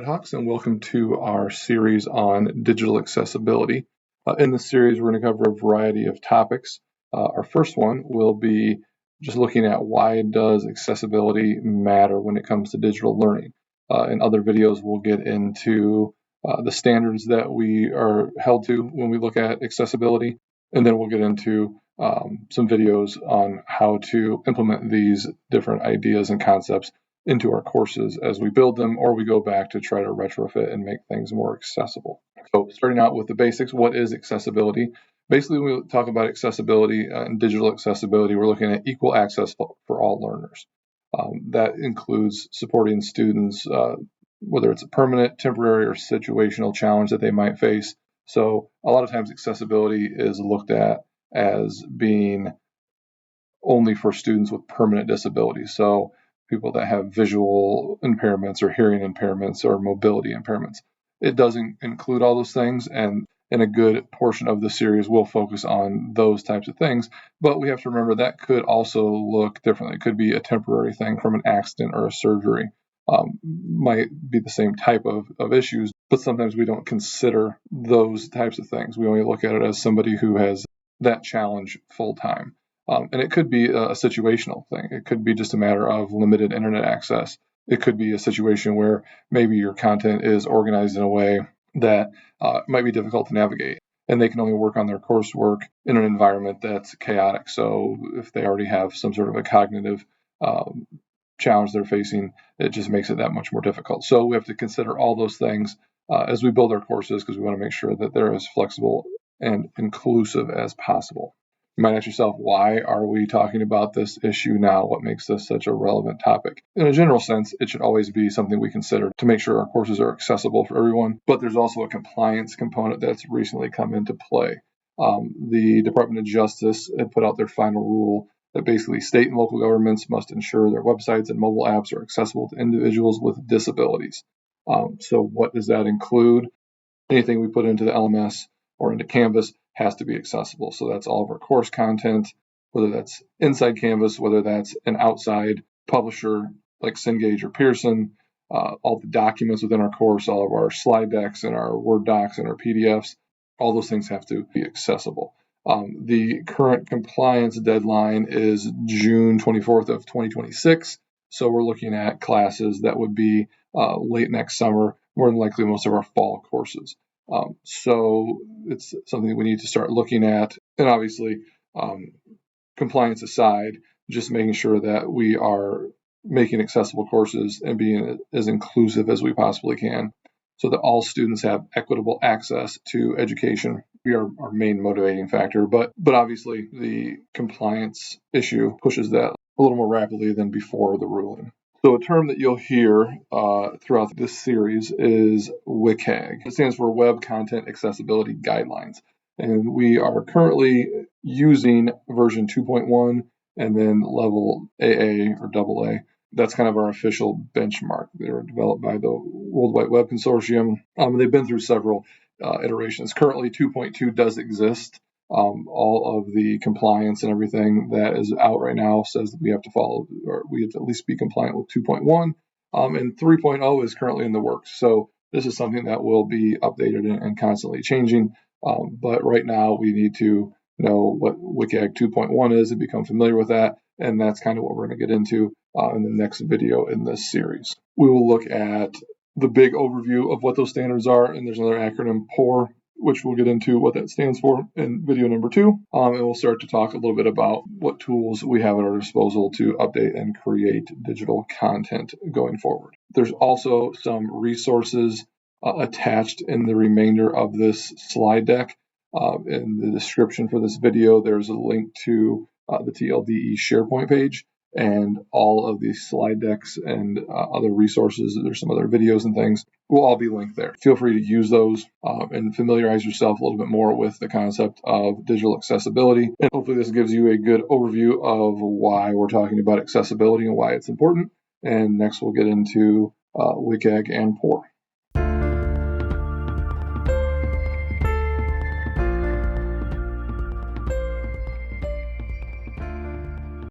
Red Hawks, and welcome to our series on digital accessibility. In this series, we're going to cover a variety of topics. Our first one will be just looking at why does accessibility matter when it comes to digital learning. In other videos, we'll get into the standards that we are held to when we look at accessibility, and then we'll get into some videos on how to implement these different ideas and concepts into our courses as we build them, or we go back to try to retrofit and make things more accessible. So starting out with the basics, what is accessibility? Basically, when we talk about accessibility and digital accessibility, we're looking at equal access for all learners. That includes supporting students, whether it's a permanent, temporary, or situational challenge that they might face. So a lot of times accessibility is looked at as being only for students with permanent disabilities. So people that have visual impairments or hearing impairments or mobility impairments. It doesn't include all those things, and in a good portion of the series we'll focus on those types of things, but we have to remember that could also look differently. It could be a temporary thing from an accident or a surgery. Might be the same type of issues, but sometimes we don't consider those types of things. We only look at it as somebody who has that challenge full time. And it could be a situational thing. It could be just a matter of limited internet access. It could be a situation where maybe your content is organized in a way that might be difficult to navigate, and they can only work on their coursework in an environment that's chaotic. So if they already have some sort of a cognitive challenge they're facing, it just makes it that much more difficult. So we have to consider all those things as we build our courses, because we want to make sure that they're as flexible and inclusive as possible. You might ask yourself, why are we talking about this issue now? What makes this such a relevant topic? In a general sense, it should always be something we consider to make sure our courses are accessible for everyone, but there's also a compliance component that's recently come into play. The Department of Justice had put out their final rule that basically state and local governments must ensure their websites and mobile apps are accessible to individuals with disabilities. So what does that include? Anything we put into the LMS or into Canvas has to be accessible. So that's all of our course content, whether that's inside Canvas, whether that's an outside publisher like Cengage or Pearson, all the documents within our course, all of our slide decks and our Word docs and our PDFs, all those things have to be accessible. The current compliance deadline is June 24th of 2026. So we're looking at classes that would be late next summer, more than likely most of our fall courses. So it's something that we need to start looking at. And obviously, compliance aside, just making sure that we are making accessible courses and being as inclusive as we possibly can, so that all students have equitable access to education. We are our main motivating factor, but obviously the compliance issue pushes that a little more rapidly than before the ruling. So a term that you'll hear throughout this series is WCAG. It stands for Web Content Accessibility Guidelines. And we are currently using version 2.1 and then level AA or AA. That's kind of our official benchmark. They were developed by the World Wide Web Consortium. They've been through several iterations. Currently, 2.2 does exist. All of the compliance and everything that is out right now says that we have to follow, or we have to at least be compliant with 2.1. And 3.0 is currently in the works. So this is something that will be updated and constantly changing. But right now we need to know what WCAG 2.1 is and become familiar with that. And that's kind of what we're going to get into in the next video in this series. We will look at the big overview of what those standards are. And there's another acronym, POUR, which we'll get into what that stands for in video number 2. And we'll start to talk a little bit about what tools we have at our disposal to update and create digital content going forward. There's also some resources attached in the remainder of this slide deck. In the description for this video, there's a link to the TLDE SharePoint page, and all of these slide decks and other resources. There's some other videos and things will all be linked there. Feel free to use those and familiarize yourself a little bit more with the concept of digital accessibility. And hopefully this gives you a good overview of why we're talking about accessibility and why it's important. And next we'll get into WCAG and POUR.